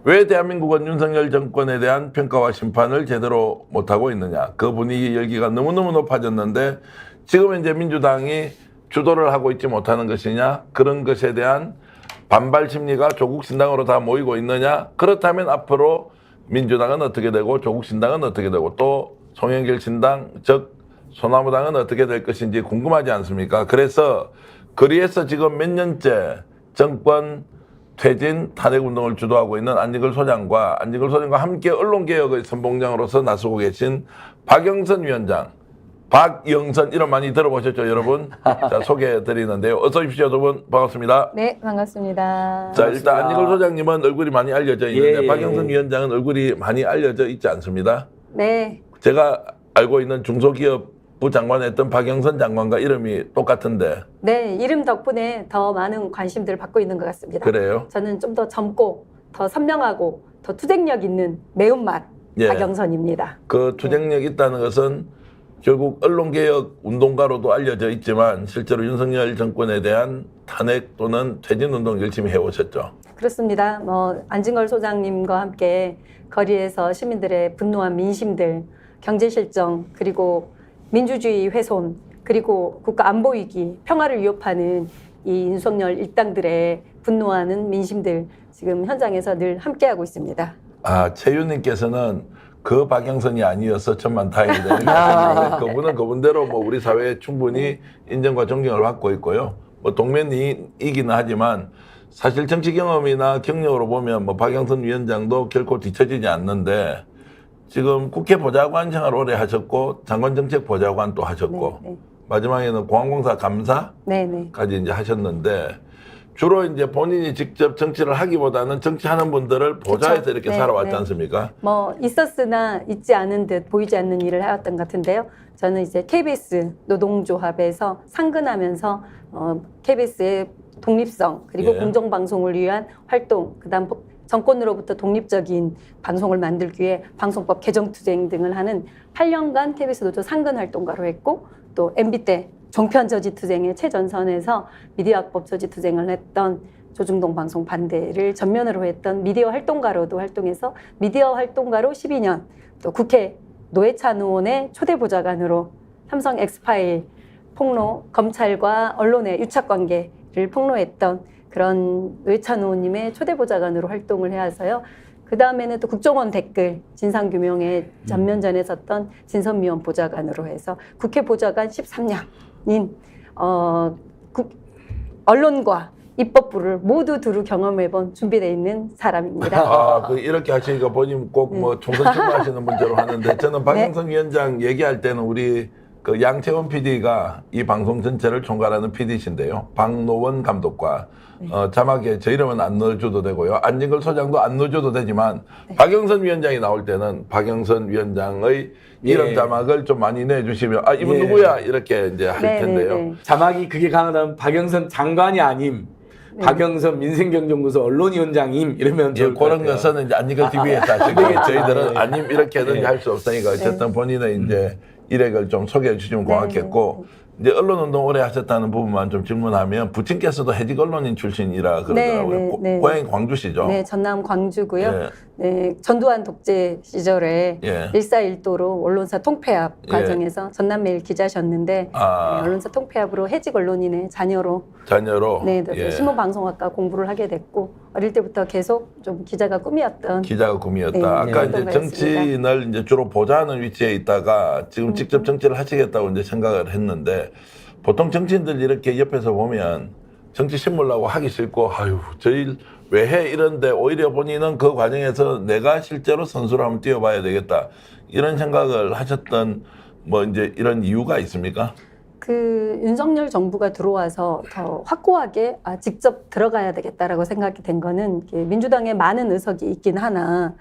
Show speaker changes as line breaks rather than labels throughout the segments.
왜 대한민국은 윤석열 정권에 대한 평가와 심판을 제대로 못하고 있느냐. 그 분위기 열기가 너무너무 높아졌는데 지금 이제 민주당이 주도를 하고 있지 못하는 것이냐. 그런 것에 대한 반발 심리가 조국 신당으로 다 모이고 있느냐. 그렇다면 앞으로 민주당은 어떻게 되고 조국 신당은 어떻게 되고 또 송영길 신당 즉 소나무당은 어떻게 될 것인지 궁금하지 않습니까? 그래서 거리에서 지금 몇 년째 정권 퇴진 탄핵운동을 주도하고 있는 안진걸 소장과 함께 언론개혁의 선봉장으로서 나서고 계신 박영선 위원장, 박영선 이름 많이 들어보셨죠, 여러분? 자, 소개해드리는데요. 어서 오십시오, 두 분. 반갑습니다.
네, 반갑습니다.
자, 일단 안진걸 소장님은 얼굴이 많이 알려져 있는데
예.
박영선 위원장은 얼굴이 많이 알려져 있지 않습니다.
네,
제가 알고 있는 중소기업부 장관했던 박영선 장관과 이름이 똑같은데
네, 이름 덕분에 더 많은 관심들을 받고 있는 것 같습니다.
그래요?
저는 좀 더 젊고, 더 선명하고, 더 투쟁력 있는 매운맛
예.
박영선입니다.
그 투쟁력 있다는 것은 결국 언론개혁 운동가로도 알려져 있지만 실제로 윤석열 정권에 대한 탄핵 또는 퇴진운동 열심히 해오셨죠.
그렇습니다. 안진걸 소장님과 함께 거리에서 시민들의 분노한 민심들, 경제 실정, 그리고 민주주의 훼손, 그리고 국가 안보 위기, 평화를 위협하는 이 윤석열 일당들의 분노하는 민심들 지금 현장에서 늘 함께하고 있습니다.
아, 최윤님께서는 그 박영선이 아니어서 천만 다행이다. 그분은 그분대로 뭐 우리 사회에 충분히 인정과 존경을 받고 있고요. 뭐 동мен이기는 하지만 사실 정치 경험이나 경력으로 보면 뭐 박영선 위원장도 결코 뒤처지지 않는데 지금 국회 보좌관 생활 오래 하셨고 장관정책 보좌관 또 하셨고
네, 네.
마지막에는 공항공사 감사까지
네, 네.
이제 하셨는데 주로 이제 본인이 직접 정치를 하기보다는 정치하는 분들을 보좌해서
그쵸.
이렇게
네,
살아왔지
네.
않습니까?
있었으나 있지 않은 듯 보이지 않는 일을 해왔던 것 같은데요. 저는 이제 KBS 노동조합에서 상근하면서 KBS의 독립성 그리고
예.
공정방송을 위한 활동, 그다음 정권으로부터 독립적인 방송을 만들기 위해 방송법 개정투쟁 등을 하는 8년간 KBS 노조 상근 활동가로 했고 또 MB 때 종편 저지 투쟁의 최전선에서 미디어학법 저지 투쟁을 했던 조중동 방송 반대를 전면으로 했던 미디어 활동가로도 활동해서 미디어 활동가로 12년 또 국회 노회찬 의원의 초대 보좌관으로 삼성 엑스파일 폭로, 검찰과 언론의 유착관계를 폭로했던 그런 노회찬 의원님의 초대 보좌관으로 활동을 해와서요. 그 다음에는 또 국정원 댓글 진상규명에 전면전에 섰던 진선미원 보좌관으로 해서 국회 보좌관 13년인 언론과 입법부를 모두 두루 경험해본 준비되어 있는 사람입니다.
아, 이렇게 하시니까 본인 꼭 뭐 총선 출마하시는 문제로 하는데 저는 박영선 위원장 얘기할 때는 우리 그 양채원 PD가 이 방송 전체를 총괄하는 PD신데요. 박노원 감독과 자막에 제 이름은 안 넣어줘도 되고요. 안진걸 소장도 안 넣어줘도 되지만 박영선 위원장이 나올 때는 박영선 위원장의 이름 자막을 좀 많이 내주시면 아 이분 누구야 이렇게 이제 할 텐데요.
자막이 그게 강하다면 박영선 장관이 아님. 박영선 민생경제연구소 언론위원장임 이러면
예, 그런 것은 이제 안진걸 TV에서 하시고 저희들은 아님 이렇게는 할 수 없으니까 어쨌든 본인의 이제 일액을 좀 소개해 주시면 고맙겠고 이제 언론운동 오래 하셨다는 부분만 좀 질문하면 부친께서도 해직 언론인 출신이라 그러더라고요. 고향이 광주시죠?
네, 전남 광주고요. 네, 전두환 독재 시절에 일사일도로 언론사 통폐합 과정에서 전남매일 기자셨는데 언론사 통폐합으로 해직 언론인의 자녀로 네, 신문방송학과 공부를 하게 됐고 어릴 때부터 계속 좀 기자가 꿈이었다.
네, 아까 이제 정치인을 이제 주로 보좌하는 위치에 있다가 지금 직접 정치를 하시겠다고 이제 생각을 했는데 보통 정치인들 이렇게 옆에서 보면 정치 신문하고 하기 싫고 아유 저 일 왜 해 이런데 오히려 본인은 그 과정에서 내가 실제로 선수로 한번 뛰어봐야 되겠다 이런 생각을 하셨던 뭐 이제 이런 이유가 있습니까?
그 윤석열 정부가 들어와서 더 확고하게 직접 들어가야 되겠다라고 생각이 된 거는 민주당에 많은 의석이 있긴 하나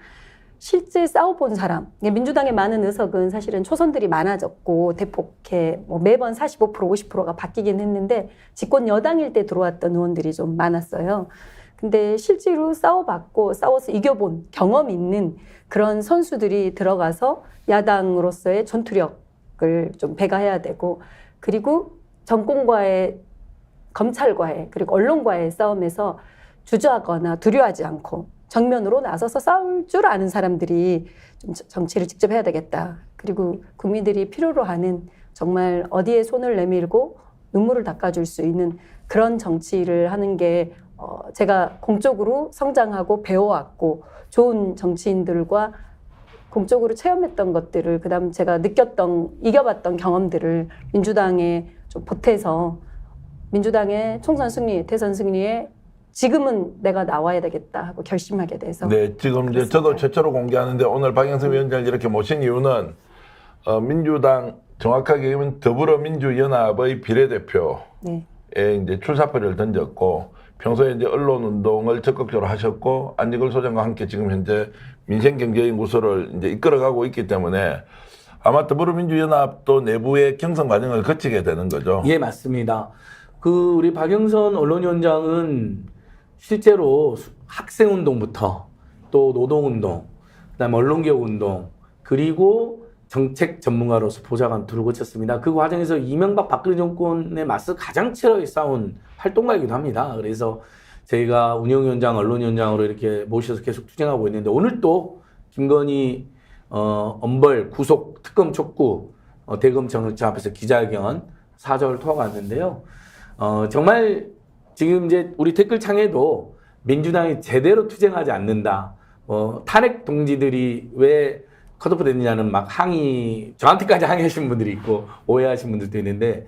실제 싸워본 사람, 민주당의 많은 의석은 사실은 초선들이 많아졌고 대폭해 매번 45% 50%가 바뀌긴 했는데 집권 여당일 때 들어왔던 의원들이 좀 많았어요. 근데 실제로 싸워봤고 싸워서 이겨본 경험 있는 그런 선수들이 들어가서 야당으로서의 전투력을 좀 배가해야 되고 그리고 정권과의 검찰과의 그리고 언론과의 싸움에서 주저하거나 두려워하지 않고 정면으로 나서서 싸울 줄 아는 사람들이 좀 정치를 직접 해야 되겠다. 그리고 국민들이 필요로 하는 정말 어디에 손을 내밀고 눈물을 닦아줄 수 있는 그런 정치를 하는 게 제가 공적으로 성장하고 배워왔고 좋은 정치인들과 공적으로 체험했던 것들을 그다음 제가 느꼈던 이겨봤던 경험들을 민주당에 좀 보태서 민주당의 총선 승리, 대선 승리에 지금은 내가 나와야 되겠다 하고 결심하게 돼서
네, 지금 이제 저도 최초로 공개하는데 오늘 박영선 위원장을 이렇게 모신 이유는 민주당 정확하게 얘기하면 더불어민주연합의 비례대표에
네.
이제 출사표를 던졌고 평소에 이제 언론 운동을 적극적으로 하셨고 안진걸 소장과 함께 지금 현재 민생경제연구소를 이제 이끌어가고 있기 때문에 아마 더불어민주연합도 내부의 경선 과정을 거치게 되는 거죠.
예, 맞습니다. 우리 박영선 언론위원장은 실제로 학생운동부터 또 노동운동, 그다음에 언론개혁운동, 그리고 정책 전문가로서 보좌관 둘을 거쳤습니다. 그 과정에서 이명박 박근혜 정권에 맞서 가장 치열하게 싸운 활동가이기도 합니다. 그래서 저희가 운영위원장, 언론위원장으로 이렇게 모셔서 계속 투쟁하고 있는데 오늘 또 김건희 엄벌, 구속, 특검 촉구, 대검청 앞에서 기자회견 사절 토하고 왔는데요. 정말 지금 이제 우리 댓글창에도 민주당이 제대로 투쟁하지 않는다. 탄핵 동지들이 왜 컷오프 됐느냐는 막 저한테까지 항의하신 분들이 있고 오해하신 분들도 있는데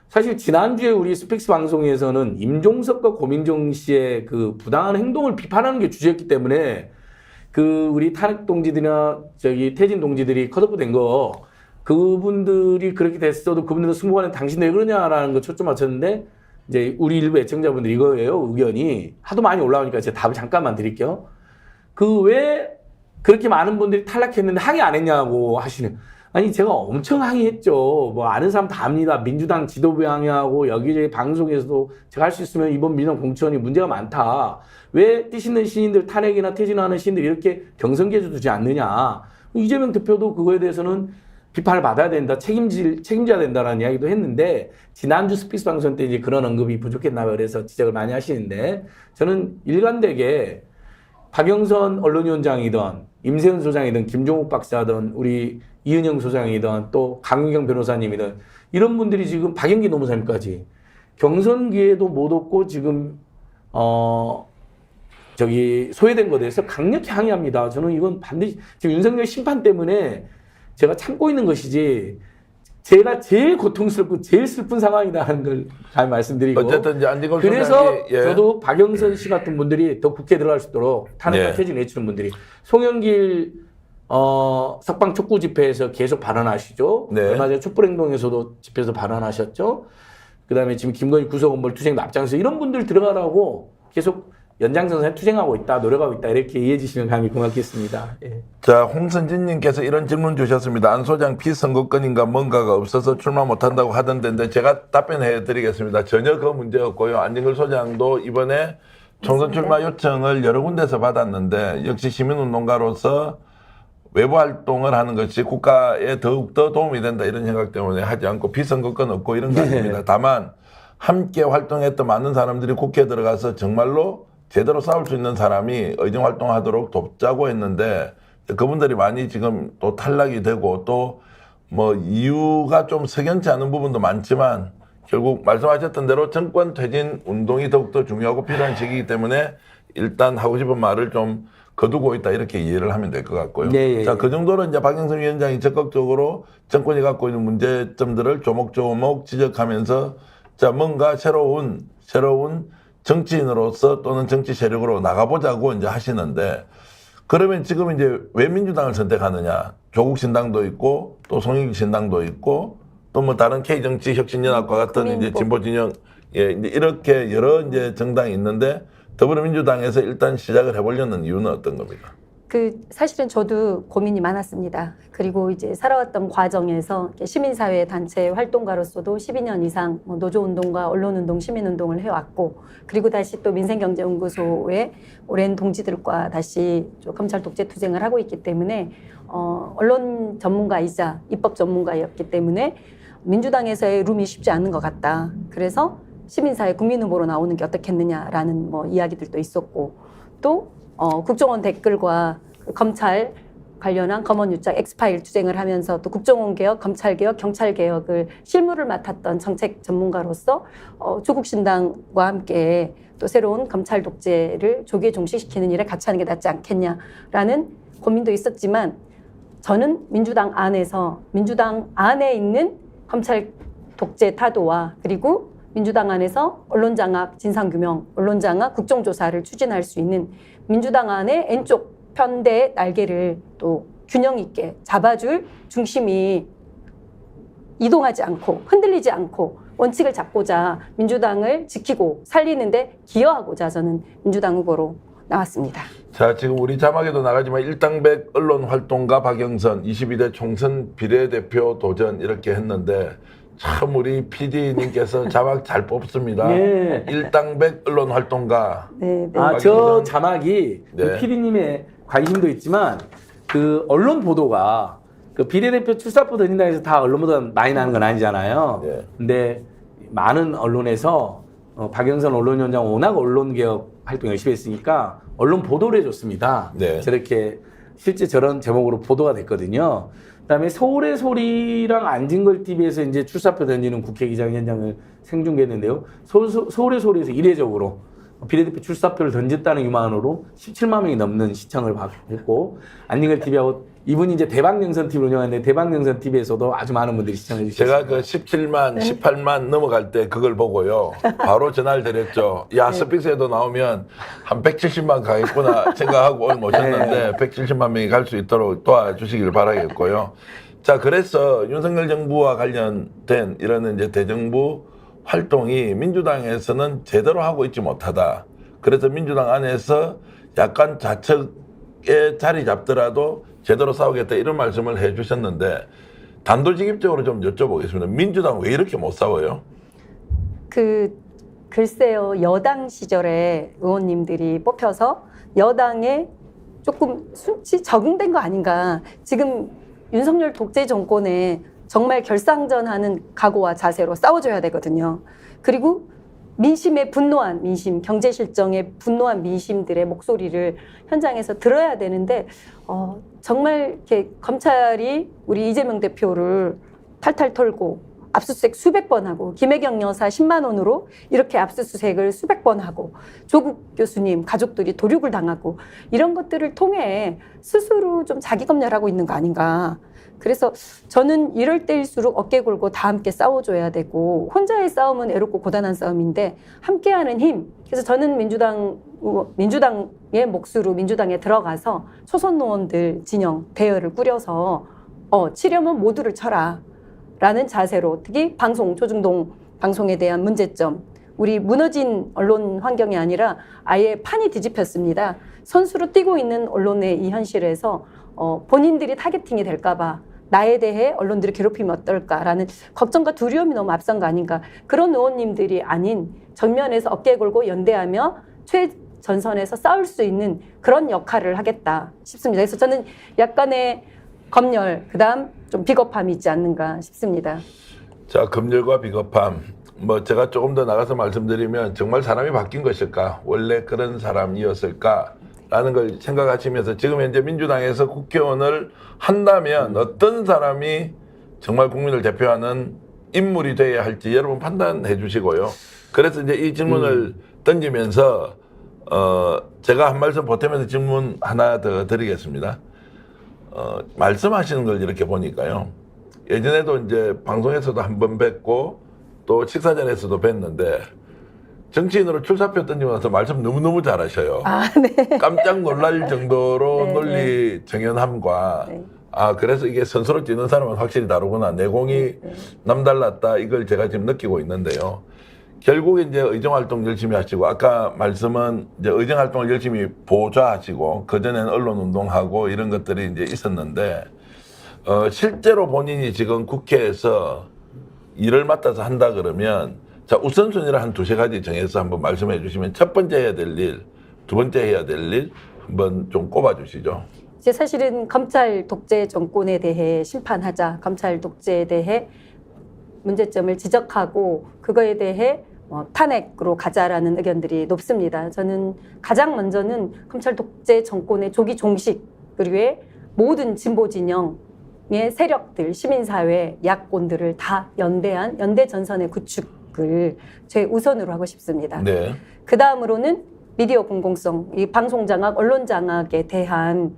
사실 지난주에 우리 스픽스 방송에서는 임종석과 고민정 씨의 그 부당한 행동을 비판하는 게 주제였기 때문에 우리 탄핵 동지들이나 태진 동지들이 컷오프 된 거 그분들이 그렇게 됐어도 그분들도 승부하는 당신들 왜 그러냐라는 거 초점 맞췄는데 이제 우리 일부 애청자분들이 이거예요. 의견이 하도 많이 올라오니까 제가 답을 잠깐만 드릴게요. 왜 그렇게 많은 분들이 탈락했는데 항의 안 했냐고 하시는. 아니 제가 엄청 항의했죠. 뭐 아는 사람 다 압니다. 민주당 지도부 항의하고 여기저기 방송에서도 제가 할 수 있으면 이번 민주당 공천이 문제가 많다. 왜 뜻 있는 시인들 탄핵이나 퇴진하는 시인들 이렇게 경선계주 두지 않느냐. 이재명 대표도 그거에 대해서는 비판을 받아야 된다. 책임져야 된다라는 이야기도 했는데 지난주 스픽스 방송 때 이제 그런 언급이 부족했나 봐요. 그래서 지적을 많이 하시는데 저는 일관되게 박영선 언론위원장이든 임세훈 소장이든 김종욱 박사든 우리 이은영 소장이든 또 강윤경 변호사님이든 이런 분들이 지금 박영기 노무사님까지 경선 기회도 못 얻고 지금 소외된 것에 대해서 강력히 항의합니다. 저는 이건 반드시 지금 윤석열 심판 때문에 제가 참고 있는 것이지 제가 제일 고통스럽고 제일 슬픈 상황이다라는 걸 잘 말씀드리고
어쨌든 이제 안진걸
그래서
소장이
저도 박영선 씨 같은 분들이 더 국회에 들어갈 수 있도록 탄핵과 퇴진 외치는 분들이 송영길 석방 촉구 집회에서 계속 발언하시죠.
네.
얼마 전에 촛불행동에서도 집회에서 발언하셨죠. 그다음에 지금 김건희 구속엄벌 투쟁도 앞장서 이런 분들 들어가라고 계속 연장선상에 투쟁하고 있다, 노력하고 있다 이렇게 이해해 주시면 감히 고맙겠습니다. 예.
자, 홍선진님께서 이런 질문 주셨습니다. 안 소장 피선거권인가 뭔가가 없어서 출마 못한다고 하던데 제가 답변해 드리겠습니다. 전혀 그 문제 없고요. 안진걸 소장도 이번에 총선 출마 요청을 여러 군데서 받았는데 역시 시민운동가로서 외부 활동을 하는 것이 국가에 더욱더 도움이 된다 이런 생각 때문에 하지 않고 피선거권 없고 이런 거 아닙니다. 다만 함께 활동했던 많은 사람들이 국회에 들어가서 정말로 제대로 싸울 수 있는 사람이 의정활동하도록 돕자고 했는데 그분들이 많이 지금 또 탈락이 되고 또 뭐 이유가 좀 석연치 않은 부분도 많지만 결국 말씀하셨던 대로 정권 퇴진 운동이 더욱더 중요하고 필요한 시기이기 때문에 일단 하고 싶은 말을 좀 거두고 있다 이렇게 이해를 하면 될 것 같고요.
네.
자, 그 정도로 이제 박영선 위원장이 적극적으로 정권이 갖고 있는 문제점들을 조목조목 지적하면서 자, 뭔가 새로운 정치인으로서 또는 정치 세력으로 나가보자고 이제 하시는데 그러면 지금 이제 왜 민주당을 선택하느냐? 조국 신당도 있고 또 송영길 신당도 있고 또 뭐 다른 K정치혁신연합과 같은 이제 진보 진영 이제 이렇게 여러 이제 정당이 있는데 더불어민주당에서 일단 시작을 해보려는 이유는 어떤 겁니까?
사실은 저도 고민이 많았습니다. 그리고 이제 살아왔던 과정에서 시민사회 단체 활동가로서도 12년 이상 노조운동과 언론운동, 시민운동을 해왔고, 그리고 다시 또 민생경제연구소의 오랜 동지들과 다시 검찰 독재 투쟁을 하고 있기 때문에 언론 전문가이자 입법 전문가였기 때문에 민주당에서의 룸이 쉽지 않은 것 같다. 그래서 시민사회 국민후보로 나오는 게 어떻겠느냐라는 이야기들도 있었고, 또 국정원 댓글과 그 검찰 관련한 검언유착 엑스파일 투쟁을 하면서 또 국정원 개혁, 검찰 개혁, 경찰 개혁을 실무를 맡았던 정책 전문가로서 조국 신당과 함께 또 새로운 검찰 독재를 조기에 종식시키는 일에 같이 하는 게 낫지 않겠냐라는 고민도 있었지만 저는 민주당 안에 있는 검찰 독재 타도와 그리고 민주당 안에서 언론장악 진상규명, 언론장악 국정조사를 추진할 수 있는 민주당 안의 N쪽 편대의 날개를 또 균형 있게 잡아줄 중심이 이동하지 않고 흔들리지 않고 원칙을 잡고자 민주당을 지키고 살리는데 기여하고자 저는 민주당 후보로 나왔습니다.
자, 지금 우리 자막에도 나가지만 일당백 언론활동가 박영선 22대 총선 비례대표 도전 이렇게 했는데 참 우리 PD님께서 자막 잘 뽑습니다.
네.
일당백 언론활동가.
네, 네.
아, 저 자막이
네.
PD님의 관심도 있지만 그 언론 보도가 그 비례대표 출사표 던진다 해서 다 언론보다 많이 나는 건 아니잖아요.
네.
근데 많은 언론에서 박영선 언론위원장 워낙 언론개혁 활동 열심히 했으니까 언론 보도를 해줬습니다.
네.
저렇게 실제 저런 제목으로 보도가 됐거든요. 그다음에 서울의 소리랑 안진걸 TV에서 이제 출사표 던지는 국회의장 현장을 생중계했는데요. 서울의 소리에서 이례적으로 비례대표 출사표를 던졌다는 유만으로 17만 명이 넘는 시청을 받고 안진걸 TV하고 이분이 이제 대박영선 TV를 운영하는데 대박영선 TV에서도 아주 많은 분들이 시청해 주셨어요.
제가 그 17만, 18만 넘어갈 때 그걸 보고요. 바로 전화를 드렸죠. 야, 스픽스에도 나오면 한 170만 가겠구나 생각하고 오늘 모셨는데 170만 명이 갈 수 있도록 도와주시길 바라겠고요. 자, 그래서 윤석열 정부와 관련된 이런 이제 대정부 활동이 민주당에서는 제대로 하고 있지 못하다. 그래서 민주당 안에서 약간 좌측에 자리 잡더라도 제대로 싸우겠다 이런 말씀을 해주셨는데 단도직입적으로 좀 여쭤보겠습니다. 민주당 왜 이렇게 못 싸워요?
글쎄요, 여당 시절에 의원님들이 뽑혀서 여당에 조금 수치 적응된 거 아닌가. 지금 윤석열 독재 정권에 정말 결상전하는 각오와 자세로 싸워줘야 되거든요. 그리고 민심에 분노한 민심, 경제 실정에 분노한 민심들의 목소리를 현장에서 들어야 되는데 정말 이렇게 검찰이 우리 이재명 대표를 탈탈 털고 압수수색 수백 번 하고 김혜경 여사 10만 원으로 이렇게 압수수색을 수백 번 하고 조국 교수님 가족들이 도륙을 당하고 이런 것들을 통해 스스로 좀 자기 검열하고 있는 거 아닌가. 그래서 저는 이럴 때일수록 어깨 걸고 다 함께 싸워줘야 되고 혼자의 싸움은 애롭고 고단한 싸움인데 함께하는 힘. 그래서 저는 민주당의 몫으로 민주당에 들어가서 초선 의원들 진영 대여를 꾸려서 치려면 모두를 쳐라 라는 자세로 특히 방송 조중동 방송에 대한 문제점 우리 무너진 언론 환경이 아니라 아예 판이 뒤집혔습니다. 선수로 뛰고 있는 언론의 이 현실에서 본인들이 타겟팅이 될까 봐 나에 대해 언론들이 괴롭히면 어떨까라는 걱정과 두려움이 너무 앞선 거 아닌가. 그런 의원님들이 아닌 정면에서 어깨 걸고 연대하며 최전선에서 싸울 수 있는 그런 역할을 하겠다 싶습니다. 그래서 저는 약간의 검열, 그다음 좀 비겁함이 있지 않는가 싶습니다.
자, 검열과 비겁함. 제가 조금 더 나가서 말씀드리면 정말 사람이 바뀐 것일까? 원래 그런 사람이었을까? 라는 걸 생각하시면서 지금 현재 민주당에서 국회의원을 한다면 어떤 사람이 정말 국민을 대표하는 인물이 돼야 할지 여러분 판단해 주시고요. 그래서 이제 이 질문을 던지면서 제가 한 말씀 보태면서 질문 하나 더 드리겠습니다. 말씀하시는 걸 이렇게 보니까요. 예전에도 이제 방송에서도 한 번 뵙고 또 식사자리에서도 뵀는데 정치인으로 출사표 던지고 나서 말씀 너무너무 잘하셔요.
아, 네.
깜짝 놀랄 정도로
네,
논리 정연함과
네.
그래서 이게 선수로 뛰는 사람은 확실히 다르구나. 내공이 남달랐다. 이걸 제가 지금 느끼고 있는데요. 결국 이제 의정활동 열심히 하시고 아까 말씀은 이제 의정활동을 열심히 보좌하시고 그전에는 언론운동하고 이런 것들이 이제 있었는데 실제로 본인이 지금 국회에서 일을 맡아서 한다 그러면 자, 우선순위를 한 두세 가지 정해서 한번 말씀해 주시면 첫 번째 해야 될 일, 두 번째 해야 될 일 한번 좀 꼽아 주시죠.
이제 사실은 검찰 독재 정권에 대해 심판하자, 검찰 독재에 대해 문제점을 지적하고 그거에 대해 탄핵으로 가자라는 의견들이 높습니다. 저는 가장 먼저는 검찰 독재 정권의 조기 종식을 위해 모든 진보 진영의 세력들, 시민사회, 야권들을 다 연대한 연대 전선의 구축을 최우선으로 하고 싶습니다.
네.
그 다음으로는 미디어 공공성, 이 방송 장악, 언론 장악에 대한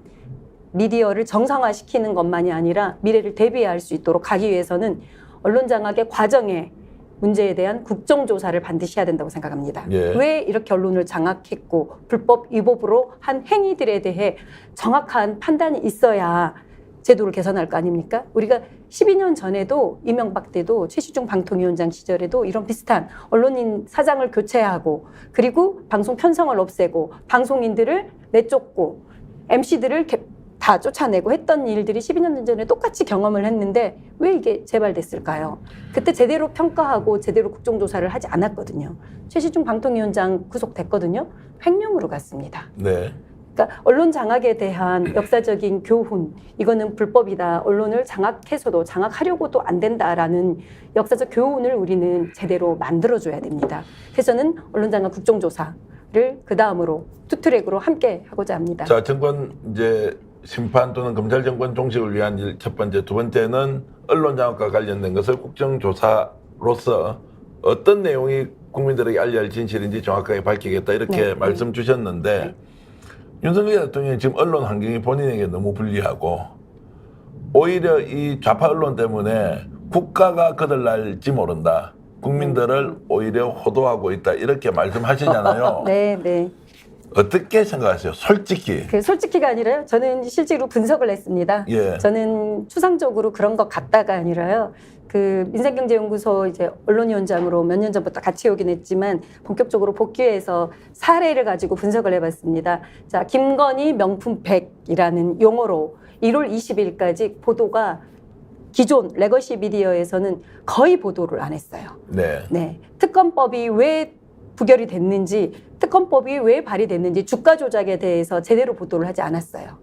미디어를 정상화시키는 것만이 아니라 미래를 대비할 수 있도록 가기 위해서는 언론 장악의 과정에 문제에 대한 국정조사를 반드시 해야 된다고 생각합니다.
예.
왜 이렇게 언론을 장악했고 불법 위법으로 한 행위들에 대해 정확한 판단이 있어야 제도를 개선할 거 아닙니까? 우리가 12년 전에도 이명박 때도 최시중 방통위원장 시절에도 이런 비슷한 언론인 사장을 교체하고 그리고 방송 편성을 없애고 방송인들을 내쫓고 MC들을 다 쫓아내고 했던 일들이 12년 전에 똑같이 경험을 했는데 왜 이게 재발됐을까요? 그때 제대로 평가하고 제대로 국정조사를 하지 않았거든요. 최시중 방통위원장 구속됐거든요. 횡령으로 갔습니다.
네.
그러니까 언론 장악에 대한 역사적인 교훈, 이거는 불법이다. 언론을 장악해서도 장악하려고도 안 된다라는 역사적 교훈을 우리는 제대로 만들어줘야 됩니다. 그래서 저는 언론 장악 국정조사를 그 다음으로 투트랙으로 함께 하고자 합니다.
자, 정권 이제 심판 또는 검찰 정권 종식을 위한 첫 번째, 두 번째는 언론 장악과 관련된 것을 국정조사로서 어떤 내용이 국민들에게 알려야 할 진실인지 정확하게 밝히겠다 이렇게 말씀 주셨는데 윤석열 대통령이 지금 언론 환경이 본인에게 너무 불리하고 오히려 이 좌파 언론 때문에 국가가 거들날지 모른다. 국민들을 오히려 호도하고 있다 이렇게 말씀하시잖아요.
네, 네.
어떻게 생각하세요? 솔직히.
그 솔직히가 아니라요. 저는 실제로 분석을 했습니다.
예.
저는 추상적으로 그런 것 같다가 아니라요. 그 민생경제연구소 이제 언론위원장으로 몇 년 전부터 같이 오긴 했지만 본격적으로 복귀해서 사례를 가지고 분석을 해봤습니다. 자, 김건희 명품 100이라는 용어로 1월 20일까지 보도가 기존 레거시 미디어에서는 거의 보도를 안 했어요.
네.
네. 특검법이 왜 부결이 됐는지, 특검법이 왜 발의됐는지 주가 조작에 대해서 제대로 보도를 하지 않았어요.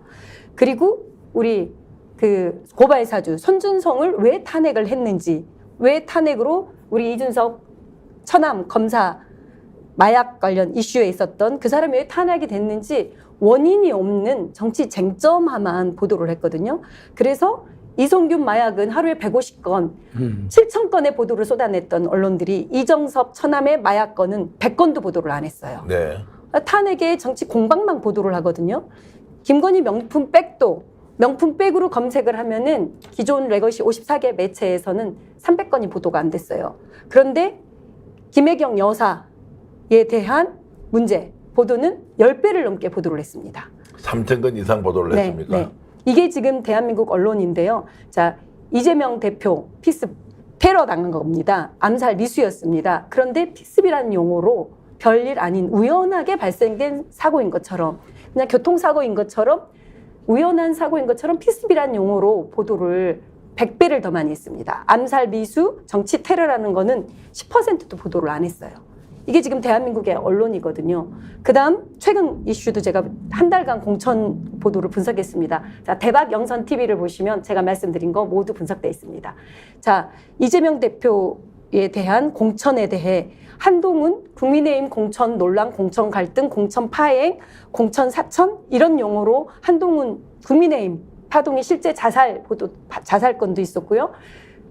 그리고 우리 그 고발사주 손준성을 왜 탄핵을 했는지, 왜 탄핵으로 우리 이준석 처남 검사 마약 관련 이슈에 있었던 그 사람이 왜 탄핵이 됐는지 원인이 없는 정치 쟁점화만 보도를 했거든요. 그래서 이송균 마약은 하루에 150건, 7,000건의 보도를 쏟아냈던 언론들이 이정섭 처남의 마약 건은 100건도 보도를 안 했어요.
네.
탄핵의 정치 공방만 보도를 하거든요. 김건희 명품 백도 명품 백으로 검색을 하면은 기존 레거시 54개 매체에서는 300건이 보도가 안 됐어요. 그런데 김혜경 여사에 대한 문제 보도는 10배를 넘게 보도를 했습니다.
3,000건 이상 보도를 했습니까?
네. 이게 지금 대한민국 언론인데요. 자, 이재명 대표 피습 테러 당한 겁니다. 암살 미수였습니다. 그런데 피습이라는 용어로 별일 아닌 우연하게 발생된 사고인 것처럼 그냥 교통사고인 것처럼 우연한 사고인 것처럼 피습이라는 용어로 보도를 100배를 더 많이 했습니다. 암살 미수, 정치 테러라는 거는 10%도 보도를 안 했어요. 이게 지금 대한민국의 언론이거든요. 그 다음 최근 이슈도 제가 한 달간 공천 보도를 분석했습니다. 자, 대박 영선 TV를 보시면 제가 말씀드린 거 모두 분석되어 있습니다. 자, 이재명 대표에 대한 공천에 대해 한동훈 국민의힘 공천 논란, 공천 갈등, 공천 파행, 공천 사천 이런 용어로 한동훈 국민의힘 파동이 실제 자살건도 있었고요.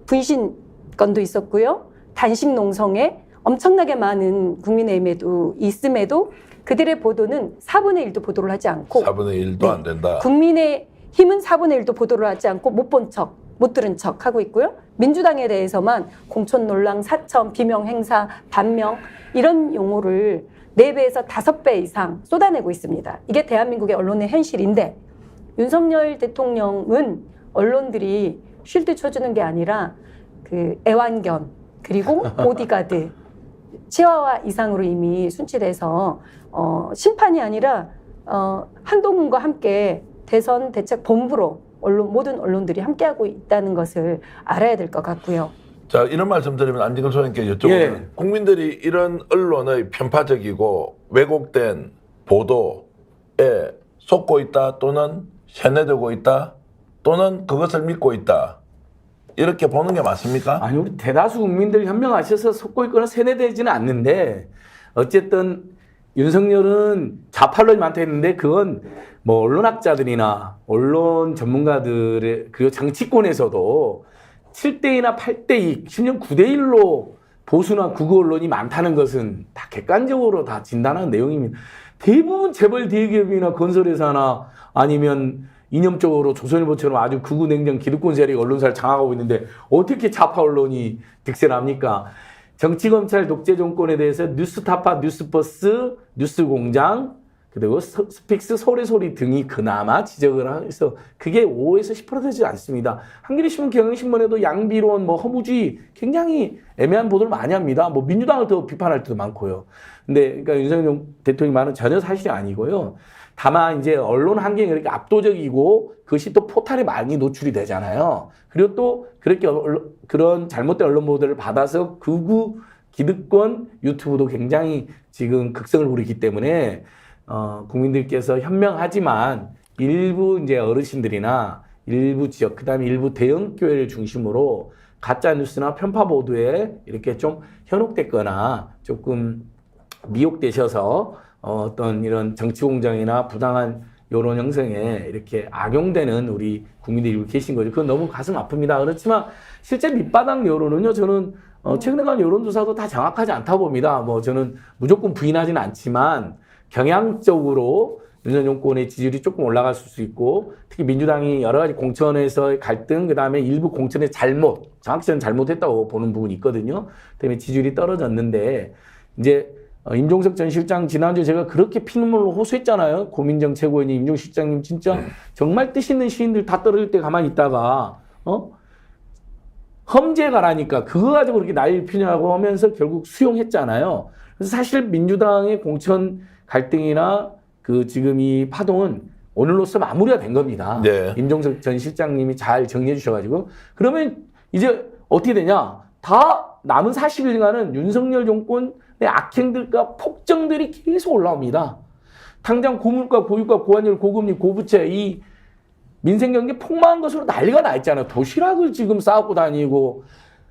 분신 건도 있었고요. 단식 농성에 엄청나게 많은 국민의힘에도 있음에도 그들의 보도는 4분의 1도 보도를 하지 않고
4분의 1도 안 된다.
국민의힘은 4분의 1도 보도를 하지 않고 못 본 척, 못 들은 척 하고 있고요. 민주당에 대해서만 공천 논란, 사천, 비명 행사, 반명 이런 용어를 4배에서 5배 이상 쏟아내고 있습니다. 이게 대한민국의 언론의 현실인데 윤석열 대통령은 언론들이 쉴드 쳐주는 게 아니라 그 애완견 그리고 보디가드 치와와 이상으로 이미 순치돼서 심판이 아니라 한동훈과 함께 대선 대책 본부로 모든 언론들이 함께하고 있다는 것을 알아야 될 것 같고요.
자, 이런 말씀 드리면 안진걸 소장님께 여쭤보면
예.
국민들이 이런 언론의 편파적이고 왜곡된 보도에 속고 있다 또는 세뇌되고 있다 또는 그것을 믿고 있다. 이렇게 보는 게 맞습니까?
아니 우리 대다수 국민들 현명하셔서 속고 있거나 세뇌되지는 않는데 어쨌든 윤석열은 좌파론이 많다 했는데 그건 뭐 언론학자들이나 언론 전문가들의 그리고 정치권에서도 7대2나 8대2, 심지어 9대1로 보수나 극우 언론이 많다는 것은 다 객관적으로 다 진단하는 내용입니다. 대부분 재벌 대기업이나 건설회사나 아니면 이념적으로 조선일보처럼 아주 극우 냉정 기득권 세력이 언론사를 장악하고 있는데 어떻게 좌파 언론이 득세를 합니까? 정치검찰 독재 정권에 대해서 뉴스타파, 뉴스버스, 뉴스공장 그리고 스픽스, 소리소리 등이 그나마 지적을 해서 그게 5에서 10% 되지 않습니다. 한겨레신문, 경향신문에도 양비론, 뭐 허무주의 굉장히 애매한 보도를 많이 합니다. 뭐 민주당을 더 비판할 때도 많고요. 근데 그러니까 윤석열 대통령이 말은 전혀 사실이 아니고요. 다만 이제 언론 환경이 그렇게 압도적이고 그것이 또 포탈에 많이 노출이 되잖아요. 그리고 또 그렇게 그런 잘못된 언론 보도를 받아서 극우 기득권 유튜브도 굉장히 지금 극성을 부리기 때문에 국민들께서 현명하지만 일부 이제 어르신들이나 일부 지역 그다음에 일부 대형 교회를 중심으로 가짜 뉴스나 편파 보도에 이렇게 좀 현혹됐거나 조금 미혹되셔서 어떤 이런 정치 공정이나 부당한 여론 형성에 이렇게 악용되는 우리 국민들이 계신 거죠. 그건 너무 가슴 아픕니다. 그렇지만 실제 밑바닥 여론은요, 저는 최근에 간 여론조사도 다 정확하지 않다고 봅니다. 뭐 저는 무조건 부인하지는 않지만 경향적으로 윤석열 정권의 지지율이 조금 올라갈 수 있고 특히 민주당이 여러 가지 공천에서의 갈등 그다음에 일부 공천의 잘못, 정확히 저는 잘못했다고 보는 부분이 있거든요. 때문에 지지율이 떨어졌는데 이제 임종석 전 실장 지난주에 제가 그렇게 피눈물로 호소했잖아요. 고민정 최고위원님, 임종석 실장님 진짜 정말 뜻 있는 시인들 다 떨어질 때 가만히 있다가 험지에 가라니까 그거 가지고 그렇게 난리를 피냐고 하면서 결국 수용했잖아요. 그래서 사실 민주당의 공천 갈등이나 그 지금 이 파동은 오늘로써 마무리가 된 겁니다.
네.
임종석 전 실장님이 잘 정리해 주셔가지고 그러면 이제 어떻게 되냐? 다 남은 40일간은 윤석열 정권의 악행들과 폭정들이 계속 올라옵니다. 당장 고물가, 고유가, 고환율, 고금리, 고부채 이 민생 경기 폭망한 것으로 난리가 나 있잖아요. 도시락을 지금 싸고 다니고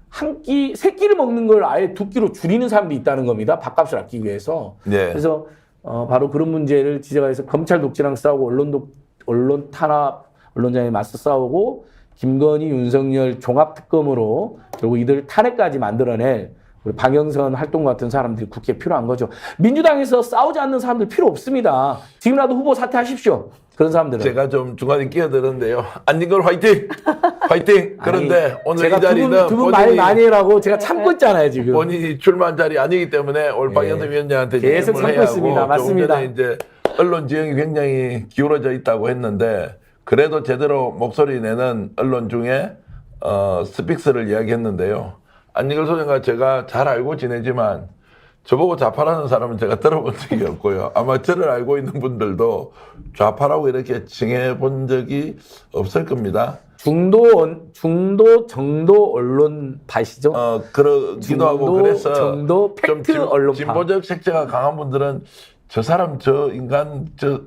한 끼, 세 끼를 먹는 걸 아예 두 끼로 줄이는 사람도 있다는 겁니다. 밥값을 아끼기 위해서.
네.
그래서 바로 그런 문제를 지적해서 검찰 독재랑 싸우고 언론 탄압, 언론장에 맞서 싸우고 김건희, 윤석열 종합특검으로 결국 이들 탄핵까지 만들어낼 우리 박영선 활동 같은 사람들이 국회에 필요한 거죠. 민주당에서 싸우지 않는 사람들 필요 없습니다. 지금이라도 후보 사퇴하십시오. 그런 사람들은.
제가 좀 중간에 끼어들었는데요. 안진걸 화이팅! 화이팅! 그런데
아니,
오늘
제가
이 자리는
두 분 말 많이 해라고 제가 참고 있잖아요, 지금.
본인이 출마한 자리 아니기 때문에 올 박영선 위원장한테
계속
질문을
참고
해야
있습니다.
하고
맞습니다.
조금 전에 이제 언론 지형이 굉장히 기울어져 있다고 했는데 그래도 제대로 목소리 내는 언론 중에 스픽스를 이야기했는데요. 안진걸 소장과 제가 잘 알고 지내지만 저보고 좌파라는 사람은 제가 들어본 적이 없고요. 아마 저를 알고 있는 분들도 좌파라고 이렇게 칭해본 적이 없을 겁니다.
중도 정도 언론파시죠?
그러기도 하고 그래서
정도 팩트 언론파.
진보적 색채가 강한 분들은 저 사람 저 인간 저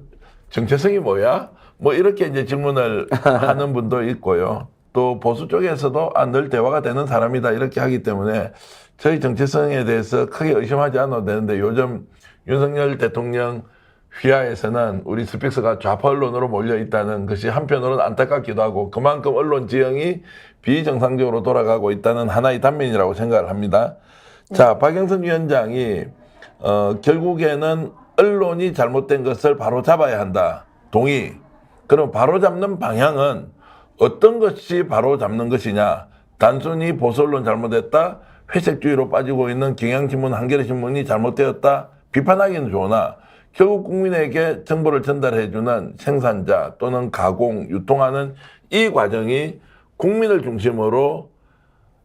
정체성이 뭐야? 뭐 이렇게 이제 질문을 하는 분도 있고요. 또 보수 쪽에서도 늘 대화가 되는 사람이다 이렇게 하기 때문에 저희 정체성에 대해서 크게 의심하지 않아도 되는데 요즘 윤석열 대통령 휘하에서는 우리 스픽스가 좌파 언론으로 몰려 있다는 것이 한편으로는 안타깝기도 하고 그만큼 언론 지형이 비정상적으로 돌아가고 있다는 하나의 단면이라고 생각을 합니다. 자, 박영선 위원장이 결국에는 언론이 잘못된 것을 바로 잡아야 한다. 동의. 그럼 바로 잡는 방향은 어떤 것이 바로 잡는 것이냐. 단순히 보수 언론 잘못했다. 회색주의로 빠지고 있는 경향신문, 한겨레신문이 잘못되었다. 비판하기는 좋으나 결국 국민에게 정보를 전달해주는 생산자 또는 가공, 유통하는 이 과정이 국민을 중심으로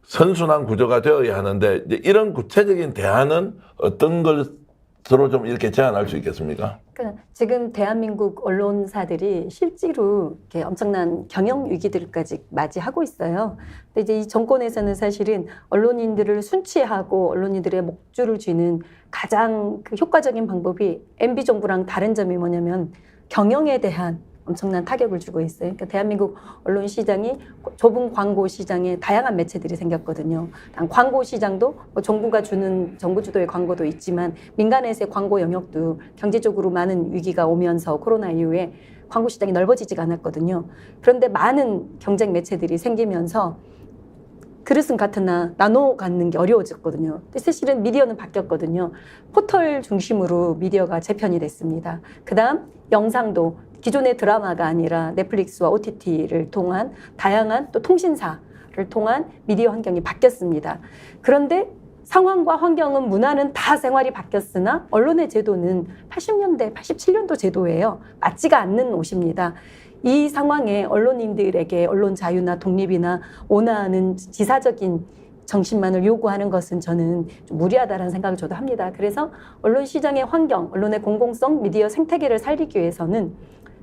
선순환 구조가 되어야 하는데 이제 이런 구체적인 대안은 어떤 것으로 좀 이렇게 제안할 수 있겠습니까?
그러니까 지금 대한민국 언론사들이 실제로 이렇게 엄청난 경영 위기들까지 맞이하고 있어요. 근데 이제 이 정권에서는 사실은 언론인들을 순치하고 언론인들의 목줄을 쥐는 가장 그 효과적인 방법이 MB 정부랑 다른 점이 뭐냐면 경영에 대한 엄청난 타격을 주고 있어요. 그러니까 대한민국 언론 시장이 좁은 광고 시장에 다양한 매체들이 생겼거든요. 단 광고 시장도 뭐 정부가 주는 정부 주도의 광고도 있지만 민간에서의 광고 영역도 경제적으로 많은 위기가 오면서 코로나 이후에 광고 시장이 넓어지지가 않았거든요. 그런데 많은 경쟁 매체들이 생기면서 그릇은 같으나 나눠 갖는 게 어려워졌거든요. 근데 사실은 미디어는 바뀌었거든요. 포털 중심으로 미디어가 재편이 됐습니다. 그다음 영상도 기존의 드라마가 아니라 넷플릭스와 OTT를 통한 다양한 또 통신사를 통한 미디어 환경이 바뀌었습니다. 그런데 상황과 환경은 문화는 다 생활이 바뀌었으나 언론의 제도는 80년대, 87년도 제도예요. 맞지가 않는 옷입니다. 이 상황에 언론인들에게 언론 자유나 독립이나 온화하는 지사적인 정신만을 요구하는 것은 저는 좀 무리하다라는 생각을 저도 합니다. 그래서 언론 시장의 환경, 언론의 공공성, 미디어 생태계를 살리기 위해서는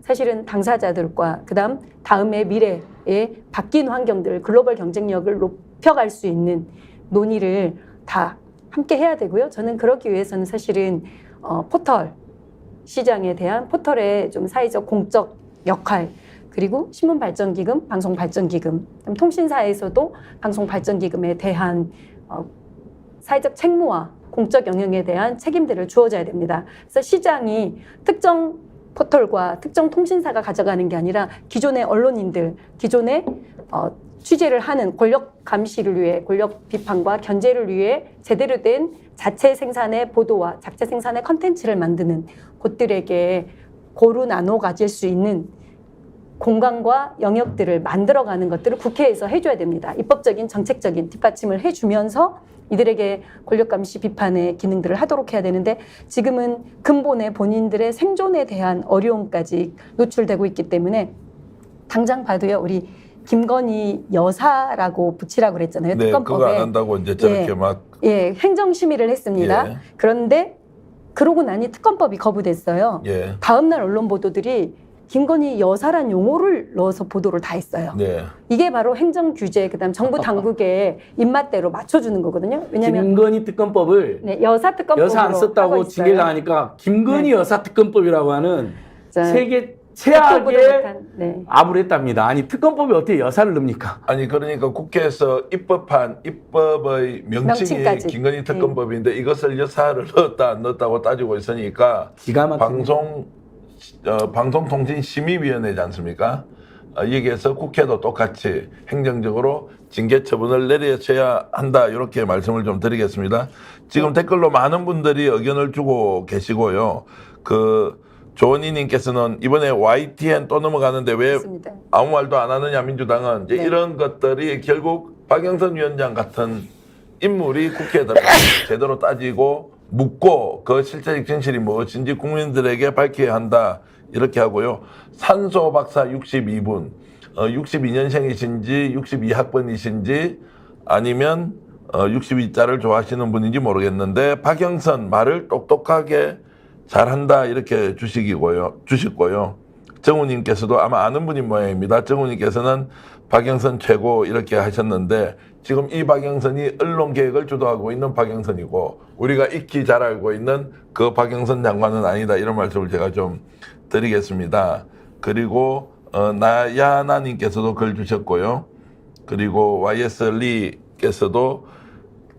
사실은 당사자들과 그다음 다음의 미래의 바뀐 환경들, 글로벌 경쟁력을 높여갈 수 있는 논의를 다 함께 해야 되고요. 저는 그러기 위해서는 사실은 포털 시장에 대한 포털의 좀 사회적 공적 역할, 그리고 신문발전기금, 방송발전기금, 통신사에서도 방송발전기금에 대한 사회적 책무와 공적 영역에 대한 책임들을 주어져야 됩니다. 그래서 시장이 특정 포털과 특정 통신사가 가져가는 게 아니라 기존의 언론인들, 기존의 취재를 하는 권력 감시를 위해, 권력 비판과 견제를 위해 제대로 된 자체 생산의 보도와 자체 생산의 컨텐츠를 만드는 곳들에게 고루 나눠 가질 수 있는 공간과 영역들을 만들어가는 것들을 국회에서 해줘야 됩니다. 입법적인 정책적인 뒷받침을 해주면서 이들에게 권력감시 비판의 기능들을 하도록 해야 되는데 지금은 근본에 본인들의 생존에 대한 어려움까지 노출되고 있기 때문에 당장 봐도요. 우리 김건희 여사라고 붙이라고 그랬잖아요.
네,
특검법에.
그거 안 한다고 이제 저렇게 막.
예, 행정심의를 했습니다.
예.
그런데 그러고 나니 특검법이 거부됐어요.
예.
다음날 언론 보도들이 김건희 여사란 용어를 넣어서 보도를 다 했어요.
네.
이게 바로 행정 규제, 그다음 정부 당국의 입맛대로 맞춰주는 거거든요. 왜냐하면
김건희 특검법을
네, 여사 특검법으로
여사 안 썼다고
하고 있어요.
징계가 하니까 김건희
네.
여사 특검법이라고 하는
자,
세계
보도
최악의
못한, 네.
아부를 했답니다. 아니 특검법이 어떻게 여사를 넣습니까?
아니 그러니까 국회에서 입법한 입법의 명칭이
명칭까지.
김건희 특검법인데 이것을 여사를 넣었다 안 넣었다고 따지고 있으니까
기가 막히네.
방송통신심의위원회지 않습니까? 여기에서 국회도 똑같이 행정적으로 징계 처분을 내려줘야 한다 이렇게 말씀을 좀 드리겠습니다. 지금 댓글로 많은 분들이 의견을 주고 계시고요. 조은희님께서는 이번에 YTN 또 넘어가는데 왜
맞습니다.
아무 말도 안 하느냐 민주당은 이제
네.
이런 것들이 결국 박영선 위원장 같은 인물이 국회에 들어가서 제대로 따지고 묻고 그 실체적 진실이 무엇인지 국민들에게 밝혀야 한다 이렇게 하고요. 산소 박사 62분 62년생이신지 62학번이신지 아니면 62자를 좋아하시는 분인지 모르겠는데 박영선 말을 똑똑하게 잘한다 이렇게 주시고요. 정우님께서도 아마 아는 분인 모양입니다. 정우님께서는 박영선 최고 이렇게 하셨는데 지금 이 박영선이 언론개혁을 주도하고 있는 박영선이고 우리가 익히 잘 알고 있는 그 박영선 장관은 아니다 이런 말씀을 제가 좀 드리겠습니다. 그리고 나야나님께서도 글 주셨고요. 그리고 YS 리께서도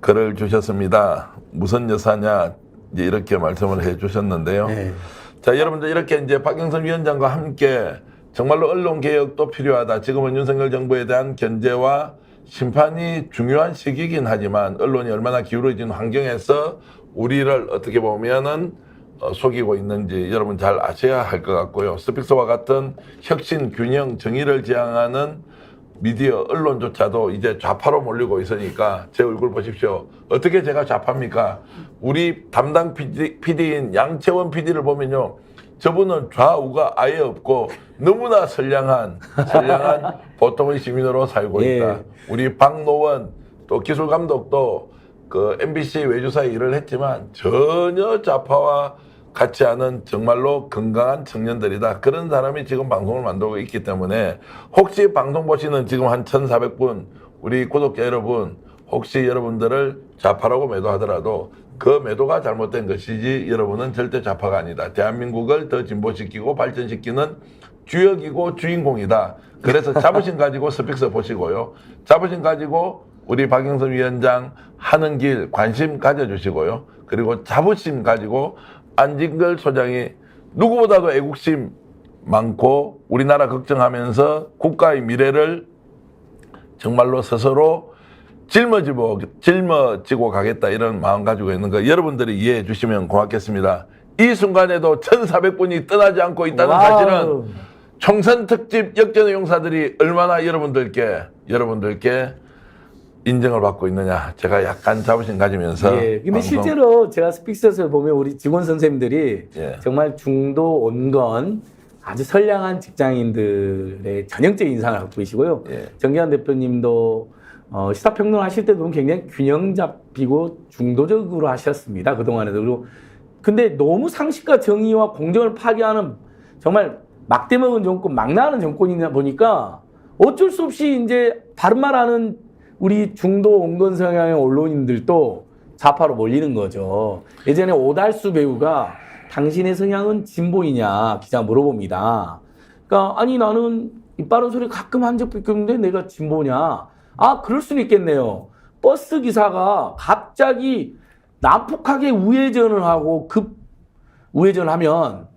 글을 주셨습니다. 무슨 여사냐 이제 이렇게 말씀을 해주셨는데요.
네.
자, 여러분들 이렇게 이제 박영선 위원장과 함께 정말로 언론 개혁도 필요하다. 지금은 윤석열 정부에 대한 견제와 심판이 중요한 시기이긴 하지만 언론이 얼마나 기울어진 환경에서 우리를 어떻게 보면은 속이고 있는지 여러분 잘 아셔야 할 것 같고요. 스픽스와 같은 혁신, 균형, 정의를 지향하는 미디어, 언론조차도 이제 좌파로 몰리고 있으니까 제 얼굴 보십시오. 어떻게 제가 좌파입니까? 우리 담당 PD인 양채원 PD를 보면요. 저분은 좌우가 아예 없고 너무나 선량한 보통의 시민으로 살고 있다.
예.
우리 박노원 또 기술감독도 그 MBC 외주사에 일을 했지만 전혀 좌파와 같지 않은 정말로 건강한 청년들이다. 그런 사람이 지금 방송을 만들고 있기 때문에 혹시 방송 보시는 지금 한 1,400분 우리 구독자 여러분 혹시 여러분들을 좌파라고 매도하더라도 그 매도가 잘못된 것이지 여러분은 절대 좌파가 아니다. 대한민국을 더 진보시키고 발전시키는 주역이고 주인공이다. 그래서 자부심 가지고 스픽스 보시고요. 자부심 가지고 우리 박영선 위원장 하는 길 관심 가져주시고요. 그리고 자부심 가지고 안진걸 소장이 누구보다도 애국심 많고 우리나라 걱정하면서 국가의 미래를 정말로 스스로 짊어지고 가겠다 이런 마음 가지고 있는 거 여러분들이 이해해 주시면 고맙겠습니다. 이 순간에도 1,400분이 떠나지 않고 있다는
와우.
사실은 총선 특집 역전의 용사들이 얼마나 여러분들께 인정을 받고 있느냐 제가 약간 자부심 가지면서
예. 근데 실제로 제가 스픽스에서 보면 우리 직원 선생님들이
예.
정말 중도 온건 아주 선량한 직장인들의 전형적인 인상을 갖고 계시고요.
예.
정기환 대표님도 시사평론 하실 때도 보면 굉장히 균형 잡히고 중도적으로 하셨습니다. 그동안에도. 그리고 근데 너무 상식과 정의와 공정을 파괴하는 정말 막대먹은 정권, 막나는 정권이다 보니까 어쩔 수 없이 이제 바른 말하는 우리 중도 온건 성향의 언론인들도 좌파로 몰리는 거죠. 예전에 오달수 배우가 당신의 성향은 진보이냐 기자 물어봅니다. 그러니까 아니 나는 이빠른 소리 가끔 한 적도 있는데 내가 진보냐? 아 그럴 수는 있겠네요. 버스 기사가 갑자기 난폭하게 우회전을 하고 급 우회전을 하면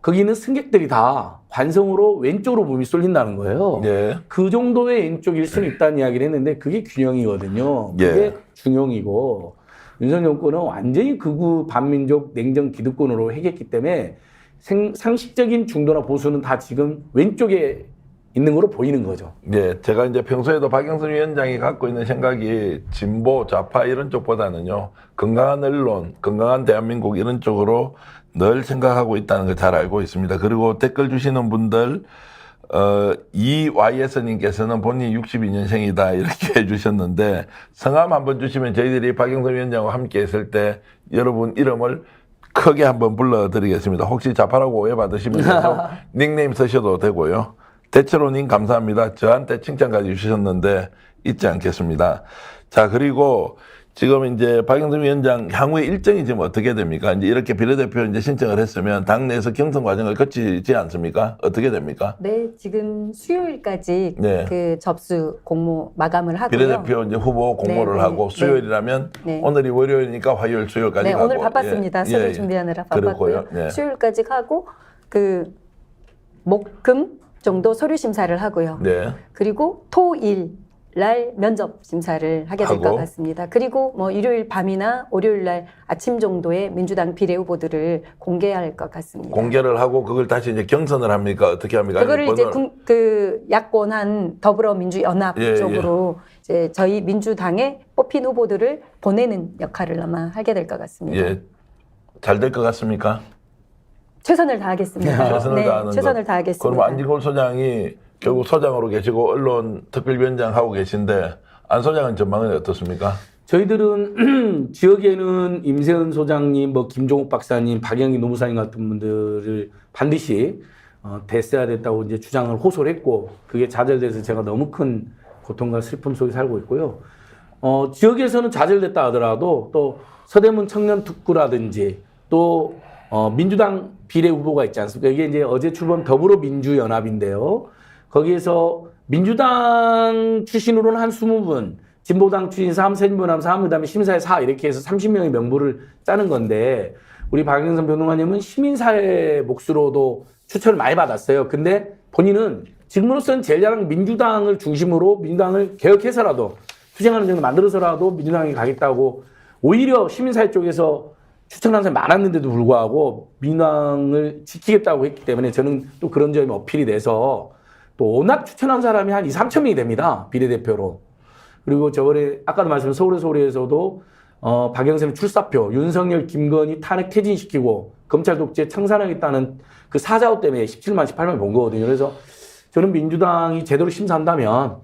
거기 있는 승객들이 다 관성으로 왼쪽으로 몸이 쏠린다는 거예요.
예.
그 정도의 왼쪽일 수는 있다는 이야기를 했는데 그게 균형이거든요. 그게
예.
중용이고 윤석열 정권은 완전히 극우 반민족 냉정 기득권으로 해결했기 때문에 상식적인 중도나 보수는 다 지금 왼쪽에 있는 거로 보이는 거죠.
예, 제가 이제 평소에도 박영선 위원장이 갖고 있는 생각이 진보, 좌파 이런 쪽보다는요, 건강한 언론, 건강한 대한민국 이런 쪽으로 늘 생각하고 있다는 걸 잘 알고 있습니다. 그리고 댓글 주시는 분들, 이YS님께서는 본인이 62년생이다 이렇게 해주셨는데, 성함 한번 주시면 저희들이 박영선 위원장과 함께 있을 때 여러분 이름을 크게 한번 불러드리겠습니다. 혹시 좌파라고 오해받으시면 닉네임 쓰셔도 되고요. 대체로님 감사합니다. 저한테 칭찬까지 주셨는데 잊지 않겠습니다. 자, 그리고 지금 이제 박영선 위원장 향후의 일정이 지금 어떻게 됩니까? 이제 이렇게 비례대표 이제 신청을 했으면 당내에서 경선 과정을 거치지 않습니까? 어떻게 됩니까?
네, 지금 수요일까지
네.
그 접수 공모 마감을 하고요.
비례대표 이제 후보 공모를
네,
하고
네,
수요일이라면
네.
오늘이 월요일이니까 화요일, 수요일까지
네,
가고.
오늘 바빴습니다.
예,
서류
예,
준비하느라
그렇고요.
바빴고요.
예.
수요일까지 하고 그 목금 정도 서류 심사를 하고요.
네.
그리고 토일 날 면접 심사를 하게 될 것
하고.
같습니다. 그리고 뭐 일요일 밤이나 월요일 날 아침 정도에 민주당 비례 후보들을 공개할 것 같습니다.
공개를 하고 그걸 다시 이제 경선을 합니까? 어떻게 합니까?
그거를 이제
번호를-
그 야권한 더불어민주연합
예,
쪽으로 이제 저희 민주당에 뽑힌 후보들을 보내는 역할을 아마 하게 될 것 같습니다.
예. 잘 될 것 같습니까?
최선을 다하겠습니다.
최선을 다하는
최선을
것.
다하겠습니다.
그럼 안진걸 소장이 결국 소장으로 계시고 언론 특별위원장 하고 계신데 안 소장은 전망은 어떻습니까?
저희들은 지역에는 임세은 소장님, 뭐 김종욱 박사님, 박영희 노무사님 같은 분들을 반드시 됐어야 됐다고 이제 주장을 호소를 했고 그게 좌절돼서 제가 너무 큰 고통과 슬픔 속에 살고 있고요. 지역에서는 좌절됐다 하더라도 또 서대문 청년 특구라든지 또 민주당 비례 후보가 있지 않습니까? 이게 이제 어제 출범 더불어민주연합인데요. 거기에서 민주당 출신으로는 한 20분, 진보당 출신 3, 새진보남 3, 그 다음에 심사에 4 이렇게 해서 30명의 명부를 짜는 건데 우리 박영선 변호사님은 시민사회 몫으로도 추천을 많이 받았어요. 근데 본인은 지금으로서는 제일 잘하는 민주당을 중심으로 민주당을 개혁해서라도 투쟁하는 정도 만들어서라도 민주당에 가겠다고 오히려 시민사회 쪽에서 추천한 사람이 많았는데도 불구하고 민주당을 지키겠다고 했기 때문에 저는 또 그런 점이 어필이 돼서 또 워낙 추천한 사람이 한 2, 3천 명이 됩니다. 비례대표로. 그리고 저번에 아까도 말씀드린 서울에서도 박영선의 출사표, 윤석열, 김건희 탄핵 퇴진시키고 검찰 독재 청산하겠다는 그 사자호 때문에 17만, 18만 본 거거든요. 그래서 저는 민주당이 제대로 심사한다면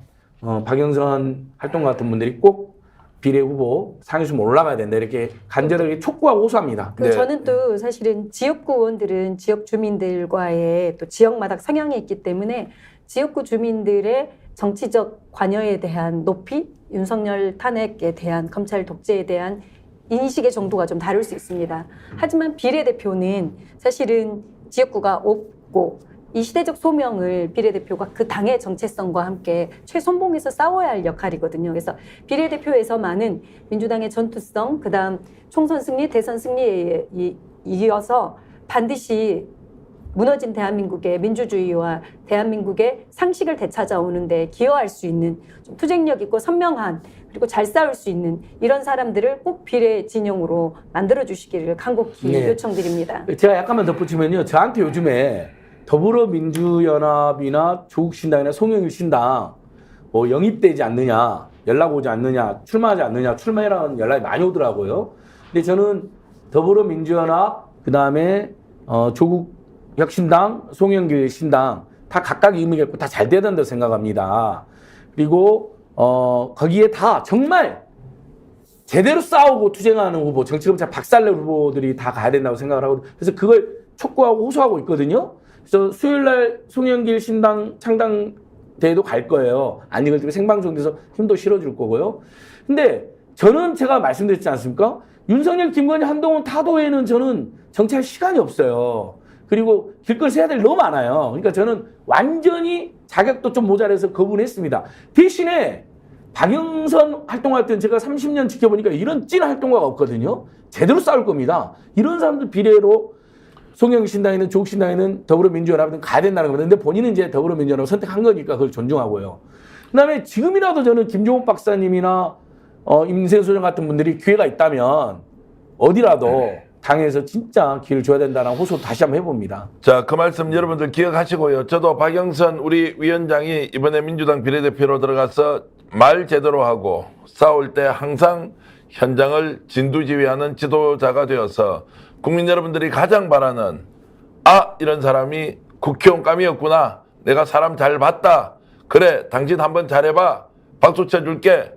박영선 활동 같은 분들이 꼭 비례 후보 상위수면 올라가야 된다 이렇게 간절하게 촉구하고 호소합니다.
그
네.
저는 또 사실은 지역구 의원들은 지역 주민들과의 또 지역마다 성향이 있기 때문에 지역구 주민들의 정치적 관여에 대한 높이, 윤석열 탄핵에 대한 검찰 독재에 대한 인식의 정도가 좀 다를 수 있습니다. 하지만 비례대표는 사실은 지역구가 없고 이 시대적 소명을 비례대표가 그 당의 정체성과 함께 최선봉에서 싸워야 할 역할이거든요. 그래서 비례대표에서만은 민주당의 전투성, 그다음 총선 승리, 대선 승리에 이어서 반드시 무너진 대한민국의 민주주의와 대한민국의 상식을 되찾아오는 데 기여할 수 있는 좀 투쟁력 있고 선명한 그리고 잘 싸울 수 있는 이런 사람들을 꼭 비례 진영으로 만들어 주시기를 간곡히
네.
요청드립니다.
제가 약간만 덧붙이면요. 저한테 요즘에 더불어민주연합이나 조국신당이나 송영길 신당 뭐 영입되지 않느냐, 연락 오지 않느냐, 출마하지 않느냐, 출마해라는 연락이 많이 오더라고요. 근데 저는 더불어민주연합, 그 다음에 조국혁신당, 송영길 신당 다 각각 의미가 있고 다 잘 돼야 된다고 생각합니다. 그리고 거기에 다 정말 제대로 싸우고 투쟁하는 후보, 정치검찰 박살낼 후보들이 다 가야 된다고 생각을 하고, 그래서 그걸 촉구하고 호소하고 있거든요. 그래서 수요일 날 송영길 신당 창당대회도 갈 거예요. 안 이걸 때문에 생방송돼서 힘도 실어줄 거고요. 근데 저는 제가 말씀드렸지 않습니까? 윤석열, 김건희, 한동훈 타도에는 저는 정치할 시간이 없어요. 그리고 길거리 세야 될 일 너무 많아요. 그러니까 저는 완전히 자격도 좀 모자라서 거부했습니다. 대신에 박영선 활동할 때는 제가 30년 지켜보니까 이런 찐 활동가가 없거든요. 제대로 싸울 겁니다. 이런 사람들 비례로 송영길 신당에는 조국신당에는 더불어민주연합은 가야 된다는 겁니다. 근데 본인은 이제 더불어민주연합을 선택한 거니까 그걸 존중하고요. 그다음에 지금이라도 저는 김종욱 박사님이나 임세수 소장 같은 분들이 기회가 있다면 어디라도 당에서 진짜 기회를 줘야 된다는 호소 다시 한번 해봅니다.
자, 그 말씀 여러분들 기억하시고요. 저도 박영선 우리 위원장이 이번에 민주당 비례대표로 들어가서 말 제대로 하고 싸울 때 항상 현장을 진두지휘하는 지도자가 되어서 국민 여러분들이 가장 바라는 이런 사람이 국회의원감이었구나. 내가 사람 잘 봤다. 그래, 당신 한번 잘해봐. 박수 쳐줄게.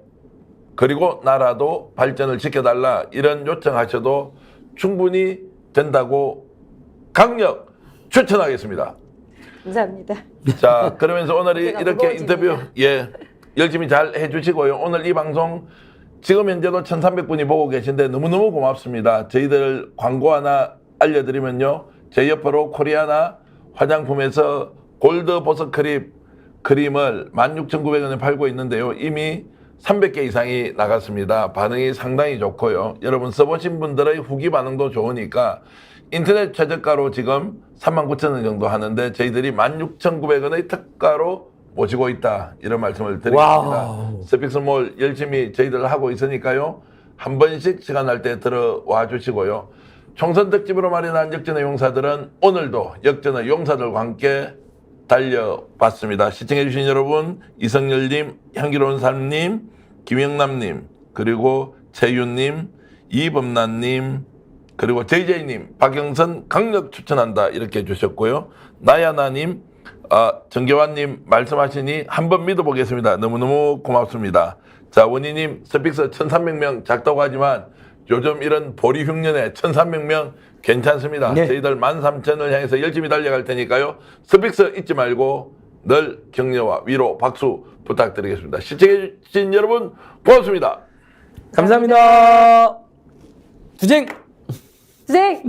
그리고 나라도 발전을 시켜달라. 이런 요청하셔도 충분히 된다고 강력 추천하겠습니다.
감사합니다.
자, 그러면서 오늘이
제가
이렇게
무거워집니다.
인터뷰 열심히 잘 해주시고요. 오늘 이 방송 지금 현재도 1,300분이 보고 계신데 너무너무 고맙습니다. 저희들 광고 하나 알려드리면요. 제 옆으로 코리아나 화장품에서 골드 보석 크림을 16,900원에 팔고 있는데요. 이미 300개 이상이 나갔습니다. 반응이 상당히 좋고요. 여러분 써보신 분들의 후기 반응도 좋으니까 인터넷 최저가로 지금 39,000원 정도 하는데 저희들이 16,900원의 특가로 모시고 있다. 이런 말씀을 드리겠습니다. 스픽스몰 열심히 저희들 하고 있으니까요. 한 번씩 시간 날 때 들어와 주시고요. 총선 특집으로 마련한 역전의 용사들은 오늘도 역전의 용사들과 함께 달려봤습니다. 시청해주신 여러분, 이성열님, 향기로운 삶님, 김영남님, 그리고 최윤님, 이범란님, 그리고 JJ님, 박영선 강력 추천한다 이렇게 해주셨고요. 나야나님, 정계환님 말씀하시니 한번 믿어보겠습니다. 너무너무 고맙습니다. 자, 원희님 스픽스 1,300명 작다고 하지만 요즘 이런 보리 흉년에 1,300명 괜찮습니다.
네.
저희들 13,000을 향해서 열심히 달려갈 테니까요. 스픽스 잊지 말고 늘 격려와 위로 박수 부탁드리겠습니다. 시청해주신 여러분 고맙습니다.
감사합니다. 투쟁!
투쟁!